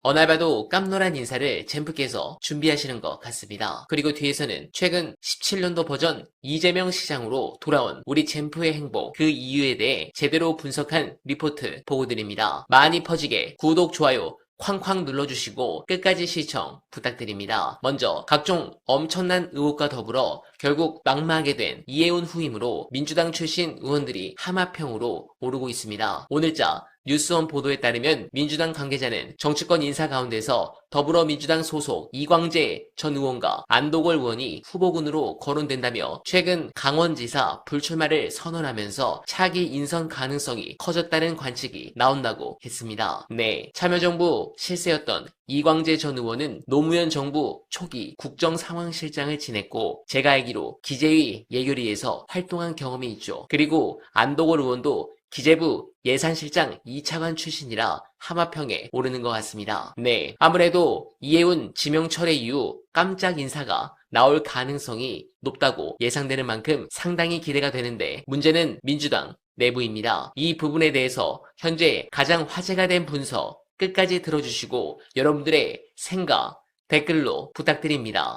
어날 봐도 깜놀한 인사를 젠프께서 준비하시는 것 같습니다. 그리고 뒤에서는 최근 17년도 버전 이재명 시장으로 돌아온 우리 젠프의 행보, 그 이유에 대해 제대로 분석한 리포트 보고드립니다. 많이 퍼지게 구독, 좋아요 쾅쾅 눌러주시고 끝까지 시청 부탁드립니다. 먼저 각종 엄청난 의혹과 더불어 결국 낙마하게 된 이해운 후임으로 민주당 출신 의원들이 하마평으로 오르고 있습니다. 오늘자 뉴스원 보도에 따르면 민주당 관계자는 정치권 인사 가운데서 더불어민주당 소속 이광재 전 의원과 안도걸 의원이 후보군으로 거론된다며 최근 강원지사 불출마를 선언하면서 차기 인선 가능성이 커졌다는 관측이 나온다고 했습니다. 네, 참여정부 실세였던 이광재 전 의원은 노무현 정부 초기 국정상황실장을 지냈고 제가 알기로 기재위 예결위에서 활동한 경험이 있죠. 그리고 안도걸 의원도 기재부 예산실장 2차관 출신이라 하마평에 오르는 것 같습니다. 네, 아무래도 이해운 지명철회 이후 깜짝 인사가 나올 가능성이 높다고 예상되는 만큼 상당히 기대가 되는데 문제는 민주당 내부입니다. 이 부분에 대해서 현재 가장 화제가 된 분석 끝까지 들어주시고 여러분들의 생각 댓글로 부탁드립니다.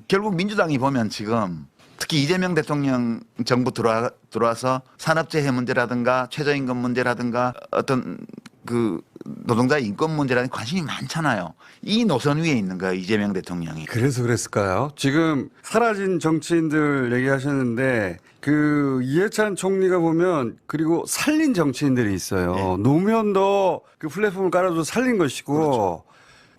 결국 민주당이 보면 지금 특히 이재명 대통령 정부 들어와서 산업재해 문제라든가 최저임금 문제라든가 어떤 그 노동자 인권 문제라든가 관심이 많잖아요. 이 노선 위에 있는 거예요, 이재명 대통령이. 그래서 그랬을까요? 지금 사라진 정치인들 얘기하셨는데 그 이해찬 총리가 보면 그리고 살린 정치인들이 있어요. 네. 노무현도 그 플랫폼을 깔아줘서 살린 것이고 그렇죠.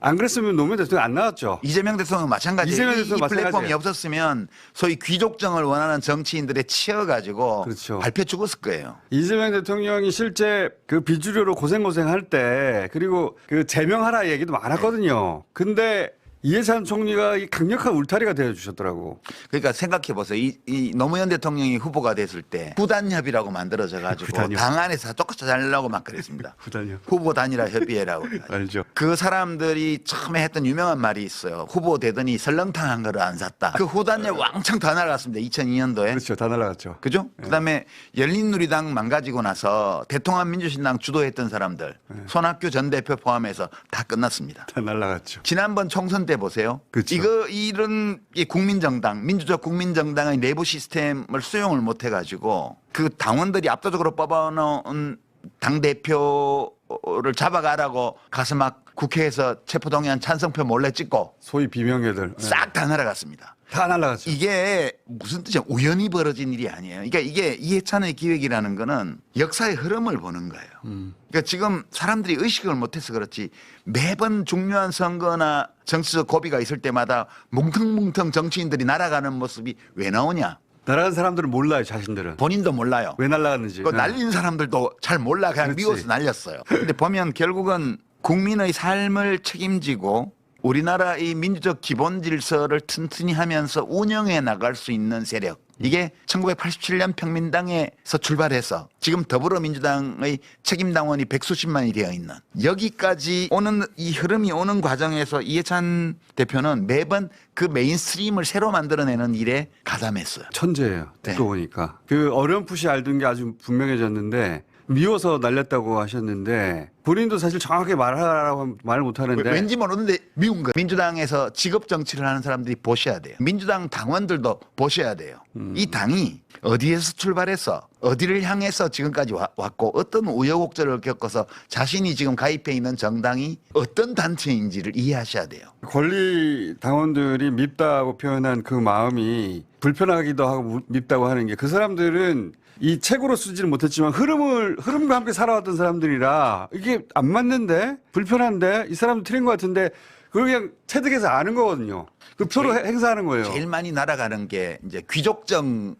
안 그랬으면 노무현 대통령 안 나왔죠. 이재명 대통령 마찬가지예요. 이재명 이 대통령 플랫폼이 마찬가지예요. 없었으면 소위 귀족정을 원하는 정치인들에 치여가지고 그렇죠. 발표 죽었을 거예요. 이재명 대통령이 실제 그 비주류로 고생할 때 그리고 그 제명하라 얘기도 많았거든요. 근데 이해찬 총리가 이 강력한 울타리가 되어주셨더라고. 그러니까 생각해 보세요. 이 노무현 대통령이 후보가 됐을 때 후단협이라고 만들어져 가지고 후단협. 당 안에서 똑같이 잘려고 막 그랬습니다. 후단협. 후보 단일화 협의회라고. 알죠. 그 사람들이 처음에 했던 유명한 말이 있어요. 후보 되더니 설렁탕 한 그릇 안 샀다. 그 후단협 왕창 다 날아갔습니다. 2002년도에. 그렇죠. 다 날아갔죠. 그죠? 그다음에 열린우리당 망가지고 나서 대통합 민주신당 주도했던 사람들 손학규 전 대표 포함해서 다 끝났습니다. 다 날아갔죠. 지난번 총선 때 보세요. 그쵸. 이런 이 국민정당, 민주적 국민정당의 내부 시스템을 수용을 못 해가지고 그 당원들이 압도적으로 뽑아놓은 당 대표를 잡아가라고 가서 막 국회에서 체포동의안 찬성표 몰래 찍고 소위 비명계들. 싹 다 날아갔습니다. 다 날아갔죠. 이게 무슨 뜻이야? 우연히 벌어진 일이 아니에요. 그러니까 이게 이해찬의 기획이라는 거는 역사의 흐름을 보는 거예요. 그러니까 지금 사람들이 의식을 못해서 그렇지 매번 중요한 선거나 정치적 고비가 있을 때마다 뭉텅뭉텅 정치인들이 날아가는 모습이 왜 나오냐? 날아간 사람들은 몰라요, 자신들은. 본인도 몰라요. 왜 날아갔는지. 그 날린 사람들도 잘 몰라. 그냥 그렇지. 미워서 날렸어요. 근데 보면 결국은 국민의 삶을 책임지고 우리나라의 민주적 기본 질서를 튼튼히 하면서 운영해 나갈 수 있는 세력. 이게 1987년 평민당에서 출발해서 지금 더불어민주당의 책임당원이 100수십만이 되어 있는 여기까지 오는 이 흐름이 오는 과정에서 이해찬 대표는 매번 그 메인스트림을 새로 만들어내는 일에 가담했어요. 천재예요. 네. 듣고 보니까. 그 어렴풋이 알던 게 아주 분명해졌는데 미워서 날렸다고 하셨는데 본인도 사실 정확하게 말하라고 말을 못하는데 왠지 모르는데 미운 거예요. 민주당에서 직업 정치를 하는 사람들이 보셔야 돼요. 민주당 당원들도 보셔야 돼요. 이 당이 어디에서 출발해서 어디를 향해서 지금까지 왔고 어떤 우여곡절을 겪어서 자신이 지금 가입해 있는 정당이 어떤 단체인지를 이해하셔야 돼요. 권리 당원들이 밉다고 표현한 그 마음이 불편하기도 하고 밉다고 하는 게 그 사람들은 이 책으로 쓰지는 못했지만 흐름과 함께 살아왔던 사람들이라 이게 안 맞는데 불편한데 이 사람들 틀린 것 같은데 그걸 그냥 체득해서 아는 거거든요. 그 표로 행사하는 거예요. 제일 많이 날아가는 게 이제 귀족정에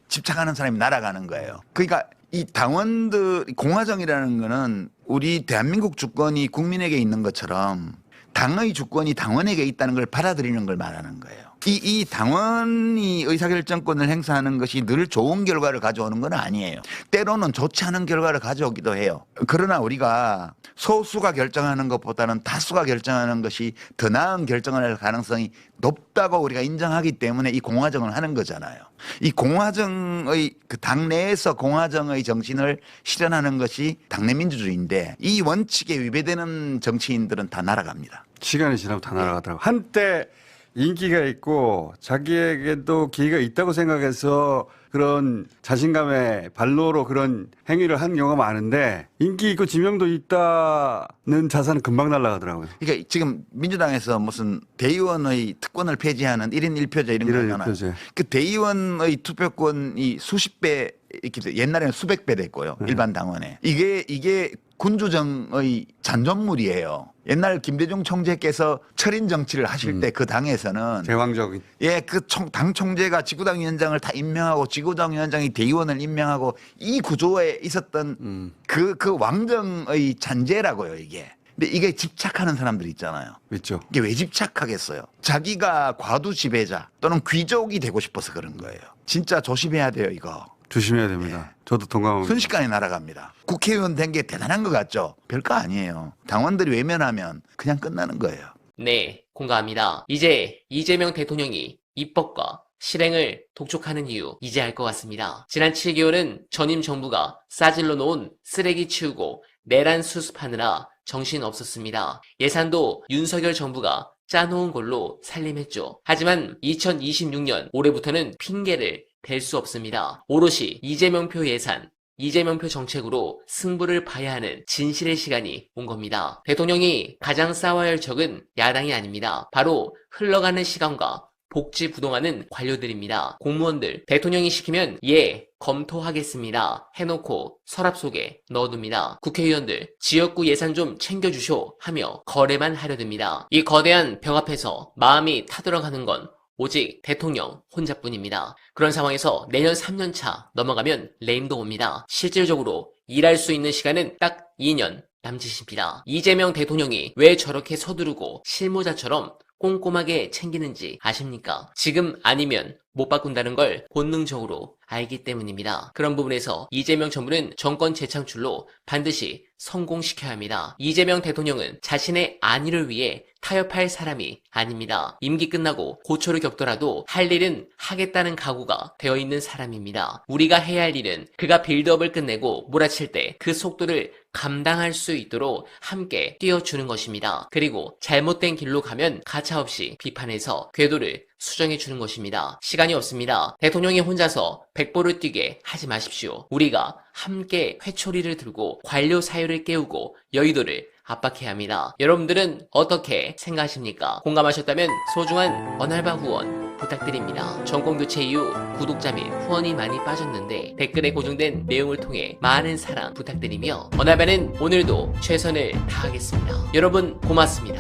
집착하는 사람이 날아가는 거예요. 그러니까 이 당원들 공화정이라는 거는 우리 대한민국 주권이 국민에게 있는 것처럼 당의 주권이 당원에게 있다는 걸 받아들이는 걸 말하는 거예요. 이 당원이 의사결정권을 행사하는 것이 늘 좋은 결과를 가져오는 건 아니에요. 때로는 좋지 않은 결과를 가져오기도 해요. 그러나 우리가 소수가 결정하는 것보다는 다수가 결정하는 것이 더 나은 결정을 할 가능성이 높다고 우리가 인정하기 때문에 이 공화정을 하는 거잖아요. 이 공화정의 그 당내에서 공화정의 정신을 실현하는 것이 당내 민주주의인데 이 원칙에 위배되는 정치인들은 다 날아갑니다. 시간이 지나면 다 날아가더라고. 한때 인기가 있고 자기에게도 기회가 있다고 생각해서 그런 자신감의 발로로 그런 행위를 한 경우가 많은데 인기 있고 지명도 있다는 자산은 금방 날아가더라고요. 그러니까 지금 민주당에서 무슨 대의원의 특권을 폐지하는 1인 1표제 이런 거 1인 있잖아요. 1표제. 그 대의원의 투표권이 수십 배 이렇게 옛날에는 수백 배 됐고요. 일반 당원에. 이게 군주정의 잔존물이에요. 옛날 김대중 총재께서 철인 정치를 하실 때 그 당에서는 제왕적인. 예, 그 당 총재가 지구당 위원장을 다 임명하고 지구당 위원장이 대의원을 임명하고 이 구조에 있었던 그 왕정의 잔재라고요, 이게. 근데 이게 집착하는 사람들 있잖아요. 있죠. 이게 왜 집착하겠어요? 자기가 과두 지배자 또는 귀족이 되고 싶어서 그런 거예요. 진짜 조심해야 돼요, 이거. 조심해야 됩니다. 저도 동감합니다. 순식간에 날아갑니다. 국회의원 된 게 대단한 것 같죠? 별거 아니에요. 당원들이 외면하면 그냥 끝나는 거예요. 네, 공감합니다. 이제 이재명 대통령이 입법과 실행을 독촉하는 이유 이제 알 것 같습니다. 지난 7개월은 전임 정부가 싸질러 놓은 쓰레기 치우고 내란 수습하느라 정신 없었습니다. 예산도 윤석열 정부가 짜놓은 걸로 살림했죠. 하지만 2026년 올해부터는 핑계를 댈 수 없습니다. 오롯이 이재명표 예산, 이재명표 정책으로 승부를 봐야 하는 진실의 시간이 온 겁니다. 대통령이 가장 싸워야 할 적은 야당이 아닙니다. 바로 흘러가는 시간과 복지부동하는 관료들입니다. 공무원들, 대통령이 시키면 예, 검토하겠습니다 해놓고 서랍 속에 넣어둡니다. 국회의원들, 지역구 예산 좀 챙겨주쇼 하며 거래만 하려 듭니다. 이 거대한 벽 앞에서 마음이 타들어가는 건 오직 대통령 혼자뿐입니다. 그런 상황에서 내년 3년차 넘어가면 레임도 옵니다. 실질적으로 일할 수 있는 시간은 딱 2년 남짓입니다. 이재명 대통령이 왜 저렇게 서두르고 실무자처럼 꼼꼼하게 챙기는지 아십니까? 지금 아니면 못 바꾼다는 걸 본능적으로 알기 때문입니다. 그런 부분에서 이재명 정부는 정권 재창출로 반드시 성공시켜야 합니다. 이재명 대통령은 자신의 안위를 위해 타협할 사람이 아닙니다. 임기 끝나고 고초를 겪더라도 할 일은 하겠다는 각오가 되어 있는 사람입니다. 우리가 해야 할 일은 그가 빌드업을 끝내고 몰아칠 때 그 속도를 감당할 수 있도록 함께 뛰어주는 것입니다. 그리고 잘못된 길로 가면 가차없이 비판해서 궤도를 수정해 주는 것입니다. 시간이 없습니다. 대통령이 혼자서 백보를 뛰게 하지 마십시오. 우리가 함께 회초리를 들고 관료 사유를 깨우고 여의도를 압박해야 합니다. 여러분들은 어떻게 생각하십니까? 공감하셨다면 소중한 언알바 후원 부탁드립니다. 정권교체 이후 구독자 및 후원이 많이 빠졌는데 댓글에 고정된 내용을 통해 많은 사랑 부탁드리며 언알바는 오늘도 최선을 다하겠습니다. 여러분 고맙습니다.